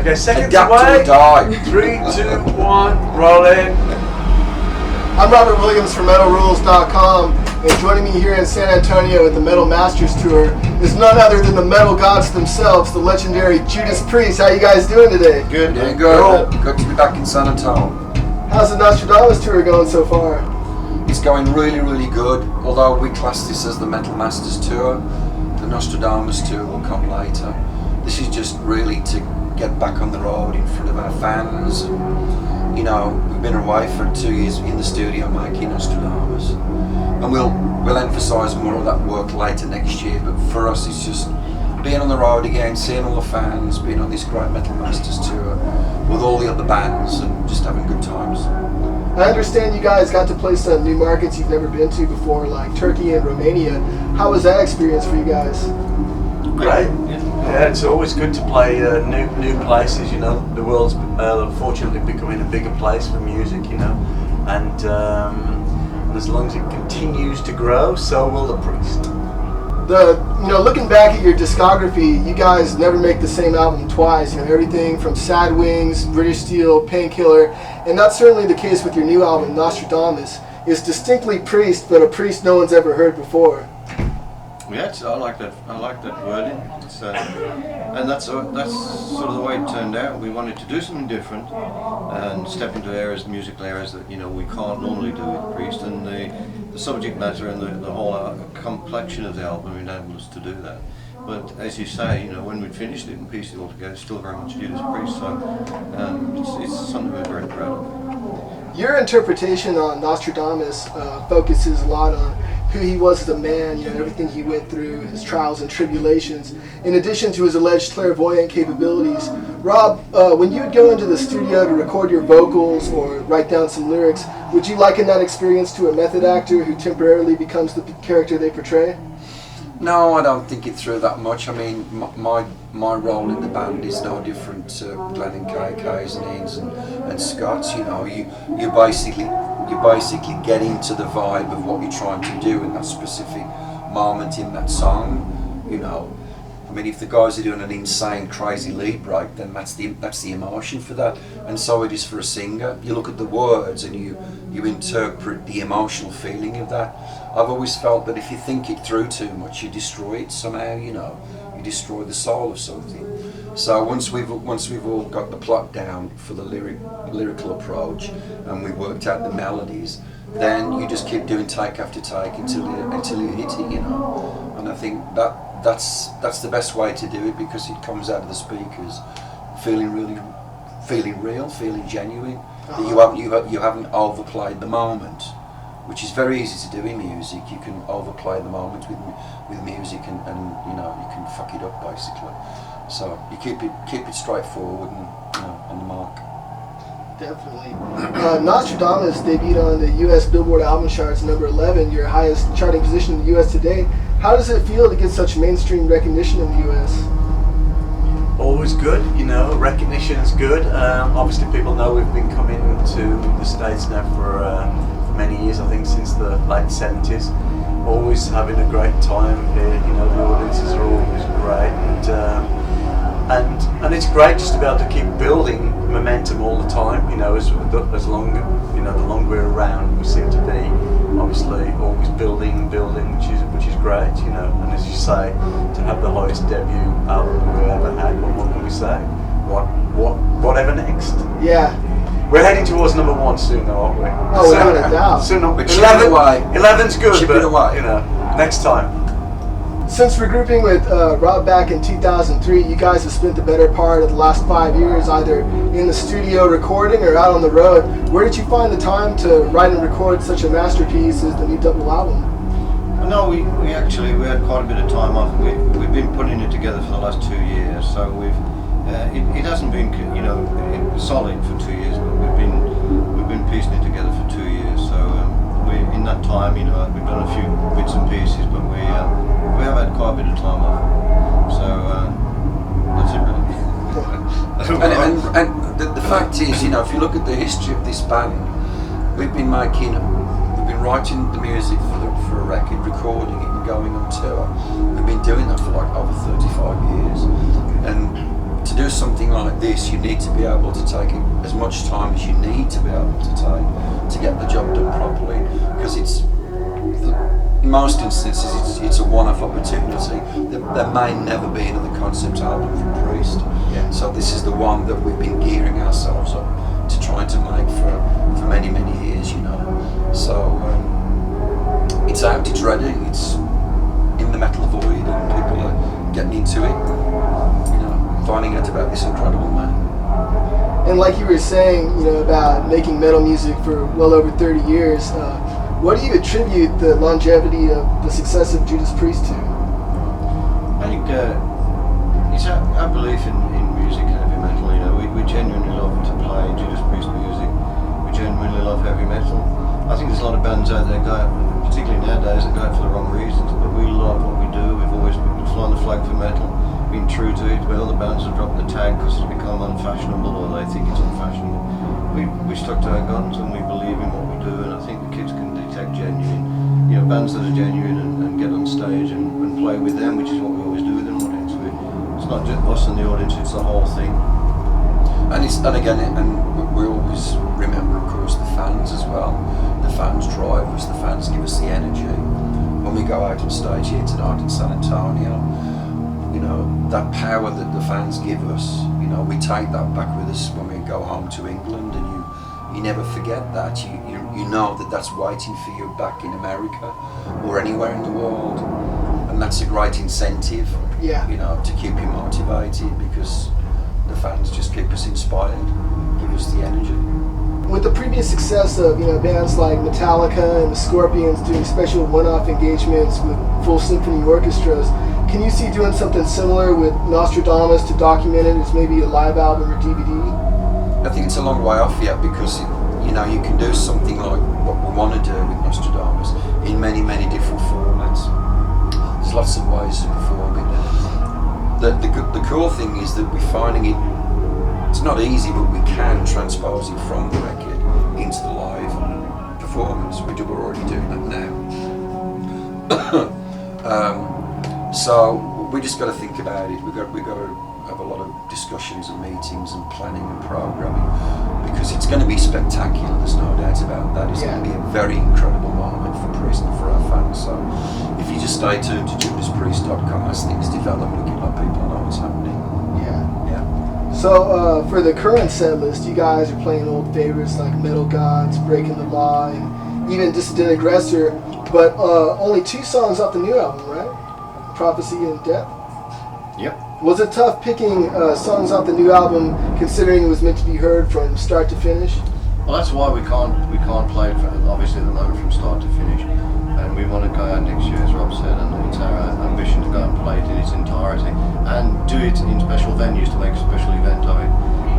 Okay, seconds Adapt away. or die. 3, 2, 1, rolling. I'm Robert Williams from MetalRules.com, and joining me here in San Antonio at the Metal Masters Tour is none other than the metal gods themselves, the legendary Judas Priest. How you guys doing today? Good. Doing good. Good to be back in San Antonio. How's the Nostradamus Tour going so far? It's going really, really good. Although we class this as the Metal Masters Tour, the Nostradamus Tour will come later. This is just really to get back on the road in front of our fans. You know, we've been away for 2 years in the studio making Nostradamus, and we'll emphasise more of that work later next year. But for us, it's just being on the road again, seeing all the fans, being on this great Metal Masters Tour with all the other bands, and just having good times. I understand you guys got to play some new markets you've never been to before, like Turkey and Romania. How was that experience for you guys? Great. Yeah, it's always good to play new places. You know, the world's fortunately becoming a bigger place for music. You know, and as long as it continues to grow, so will the Priest. Looking back at your discography, you guys never make the same album twice. You know, everything from Sad Wings, British Steel, Painkiller, and that's certainly the case with your new album, Nostradamus. It's distinctly Priest, but a Priest no one's ever heard before. Yeah, I like that wording. And that's sort of the way it turned out. We wanted to do something different and step into musical areas that we can't normally do with Priest, and the subject matter and the whole complexion of the album enabled us to do that. But as you say, when we'd finished it and pieced it all together, it's still very much Judas Priest. So it's something we're very proud of. Your interpretation on Nostradamus focuses a lot on who he was as a man, everything he went through, his trials and tribulations, in addition to his alleged clairvoyant capabilities. Rob, when you would go into the studio to record your vocals or write down some lyrics, would you liken that experience to a method actor who temporarily becomes the character they portray? No, I don't think it through that much. I mean, my role in the band is no different to Glenn and K.K.'s and Ian's and Scott's. You basically get into the vibe of what you're trying to do in that specific moment in that song. I mean, if the guys are doing an insane, crazy lead break, then that's the emotion for that, and so it is for a singer. You look at the words and you interpret the emotional feeling of that. I've always felt that if you think it through too much, you destroy it somehow. You destroy the soul of something. So once we've all got the plot down for the lyrical approach, and we worked out the melodies, then you just keep doing take after take until you hit it. And I think that's the best way to do it, because it comes out of the speakers feeling real, feeling genuine. That you haven't overplayed the moment, which is very easy to do in music. You can overplay the moment with music, and you can fuck it up basically. So you keep it straightforward and on the mark. Definitely. Nostradamus debuted on the U.S. Billboard album charts, number 11, your highest charting position in the U.S. today. How does it feel to get such mainstream recognition in the U.S.? Always good, recognition is good. Obviously people know we've been coming to the States now for many years, I think since the late 70s. Always having a great time here, the audiences are always great, and it's great just to be able to keep building momentum all the time, as long, the longer we're around, we seem to be obviously always building, which is great, and as you say, to have the highest debut album we've ever had, what can we say? Whatever next? Yeah. We're heading towards number 1 soon, though, aren't we? Oh, without a doubt. Soon, 11's good, next time. Since regrouping with Rob back in 2003, you guys have spent the better part of the last 5 years either in the studio recording or out on the road. Where did you find the time to write and record such a masterpiece as the new double album? No, we had quite a bit of time off. We've been putting it together for the last 2 years, so it hasn't been solid for 2 years, but we've been piecing it together for 2 years. So in that time, we've done a few bits and pieces, but we have had quite a bit of time off. So that's it really. and the fact is, if you look at the history of this band, we've been writing the music for a record, recording it and going on tour. We've been doing that for like over 35 years, and to do something like this, you need to be able to take as much time as you need to be able to take to get the job done properly, because in most instances it's a one-off opportunity. There may never be another concept album from Priest. Yeah. So this is the one that we've been gearing ourselves up to trying to make for many years, you know. So it's out, it's ready, it's in the metal void, and people are getting into it, you know, finding out about this incredible man. And like you were saying, you know, about making metal music for well over 30 years, what do you attribute the longevity of the success of Judas Priest to? I think it's our belief in music and heavy metal. You know, we genuinely love to play Judas Priest music. We genuinely love heavy metal. I think there's a lot of bands out there particularly nowadays, that go out for the wrong reasons. But we love what we do. We've always been flying the flag for metal, been true to it. When other bands have dropped the tag because it's become unfashionable or they think it's unfashionable, we stuck to our guns and we believe in what we do. And I think the kids can detect genuine, you know, bands that are genuine and get on stage and play with them, which is what we always do with an audience. It's not just us and the audience; it's the whole thing. And we always remember, of course, the fans as well. The fans drive us. The fans give us the energy. When we go out on stage here tonight in San Antonio, you know, that power that the fans give us, you know, we take that back with us when we go home to England, and you never forget that. You know that that's waiting for you back in America or anywhere in the world, and that's a great incentive. Yeah. You know, to keep you motivated, because the fans just keep us inspired, give us the energy. With the previous success of, you know, bands like Metallica and the Scorpions doing special one-off engagements with full symphony orchestras, can you see doing something similar with Nostradamus to document it as maybe a live album or DVD? I think it's a long way off yet, because you know, you can do something like what we want to do with Nostradamus in many different formats. There's lots of ways of performing. The cool thing is that we're finding it's not easy, but we can transpose it from the record into the live performance. We're already doing that now. So we just got to think about it. We got to have a lot of discussions and meetings and planning and programming, because it's going to be spectacular. There's no doubt about that. It's going to be a very incredible moment for Priest and for our fans. So if you just stay tuned to JudasPriest.com as things develop, we can let people know what's happening. Yeah. So for the current set list, you guys are playing old favorites like Metal Gods, Breaking the Law, and even Dissident Aggressor, but only 2 songs off the new album, right? Prophecy and Death? Yep. Was it tough picking songs off the new album, considering it was meant to be heard from start to finish? Well, that's why we can't play it obviously at the moment from start to finish, and we want to go out next year, as Rob said, and it's our ambition to go and play it in its entirety and do it in special venues to make a special event of it.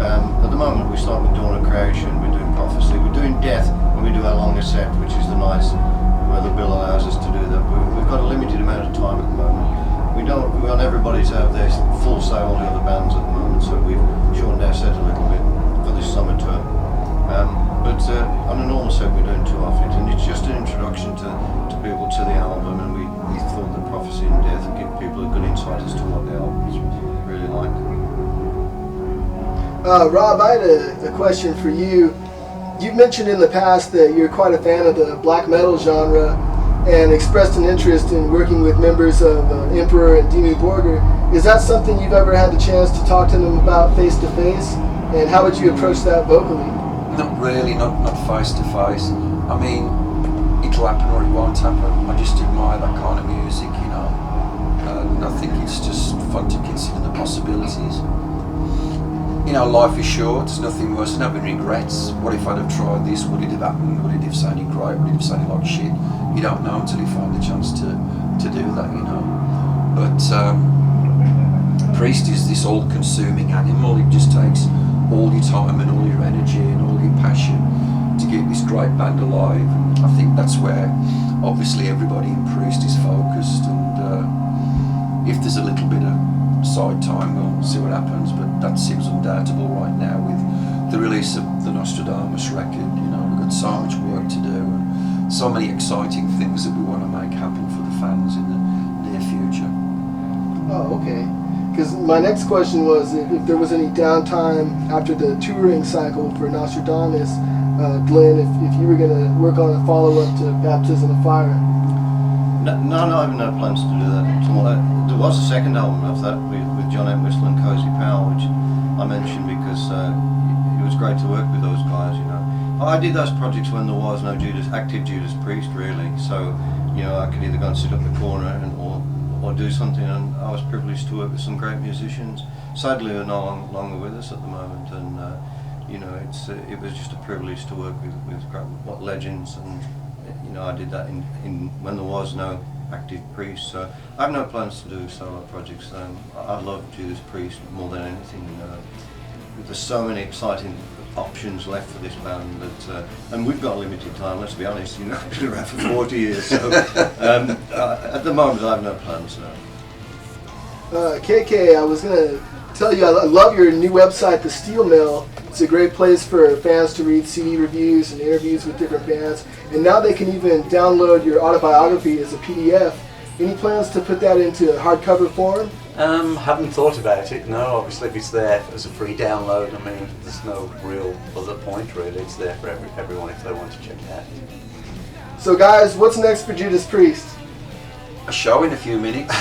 At the moment, we start with Dawn of Creation, we're doing Prophecy, we're doing Death, and we do our longest set, which is the nights where the bill allows us to do that. We've got a limited amount of time at the moment. We want everybody to have their full say, all the other bands at the moment, so we've shortened our set a little bit for this summer tour. But on a normal set we're doing 2 off it, and it's just an introduction to people to the album, and we thought that Prophecy and Death would give people a good insight as to what the album is really like. Rob, I had a question for you. You've mentioned in the past that you're quite a fan of the black metal genre, and expressed an interest in working with members of Emperor and Dimmu Borgir. Is that something you've ever had the chance to talk to them about face to face? And how would you approach that vocally? Not really, not face to face. I mean, it'll happen or it won't happen. I just admire that kind of music, you know. And I think it's just fun to consider the possibilities. You know, life is short, there's nothing worse than having regrets. What if I'd have tried this? Would it have happened? Would it have sounded great? Would it have sounded like shit? You don't know until you find the chance to do that, you know. But Priest is this all-consuming animal. It just takes all your time and all your energy and all your passion to keep this great band alive. And I think that's where, obviously, everybody in Priest is focused. And if there's a little bit of side time, we'll see what happens. But that seems undoubtable right now with the release of the Nostradamus record. You know, we've got so much work to do. So many exciting things that we want to make happen for the fans in the near future. Oh, okay. Because my next question was if there was any downtime after the touring cycle for Nostradamus, Glenn, if you were going to work on a follow-up to Baptism of Fire. No, I have no plans to do that. There was a second album of that with John Entwistle and Cozy Powell, which I mentioned because it was great to work with those guys, you know. I did those projects when there was no active Judas Priest, really, so, you know, I could either go and sit up the corner or do something, and I was privileged to work with some great musicians. Sadly, they're no longer with us at the moment, and, you know, it was just a privilege to work with great legends, and, you know, I did that in when there was no active Priest, so I have no plans to do solo projects. I love Judas Priest more than anything. There's so many exciting options left for this band that, and we've got limited time. Let's be honest, you know, we've been around for 40 years. So at the moment, I have no plans. KK, I was gonna tell you, I love your new website, The Steel Mill. It's a great place for fans to read CD reviews and interviews with different bands. And now they can even download your autobiography as a PDF. Any plans to put that into hardcover form? Haven't thought about it, no. Obviously if it's there as a free download, I mean, there's no real other point really. It's there for everyone if they want to check it out. So guys, what's next for Judas Priest? A show in a few minutes.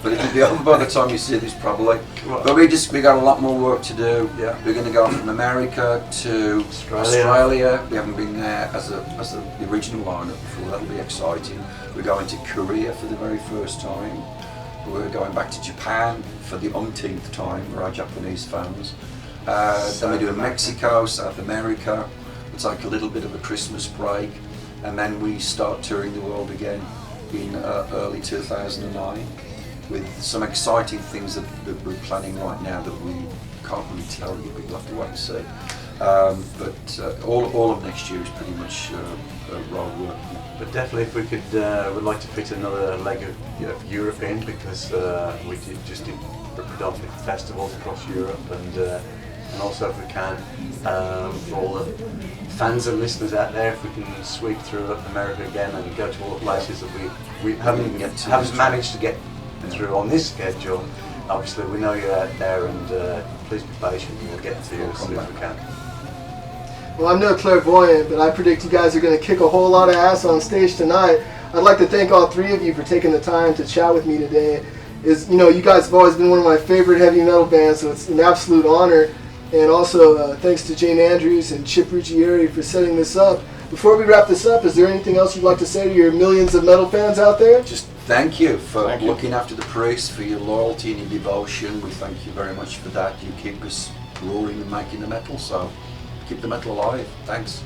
But it'll be over by the time you see this, probably. But we got a lot more work to do. Yeah. We're going to go from America to Australia. We haven't been there as the original lineup before. That'll be exciting. We're going to Korea for the very first time. We're going back to Japan for the umpteenth time for our Japanese fans. Then we're doing Mexico, South America. We'll take a little bit of a Christmas break, and then we start touring the world again in early 2009. With some exciting things that we're planning right now that we can't really tell you, but you'll have to wait and see. But all of next year is pretty much road work. But definitely if we could, would like to fit another leg of Europe in, because we just did predominantly festivals across Europe, and also if we can, for all the fans and listeners out there, if we can sweep through America again and go to all the places that we haven't managed to get through on this schedule. Obviously we know you're out there, and please be patient, we'll get to you as soon as we can. Well, I'm no clairvoyant, but I predict you guys are going to kick a whole lot of ass on stage tonight. I'd like to thank all three of you for taking the time to chat with me today. You guys have always been one of my favorite heavy metal bands, so it's an absolute honor. And also thanks to Jane Andrews and Chip Ruggieri for setting this up. Before we wrap this up, is there anything else you'd like to say to your millions of metal fans out there? Just thank you for looking after the Priest, for your loyalty and your devotion. We thank you very much for that. You keep us roaring and making the metal, so keep the metal alive. Thanks.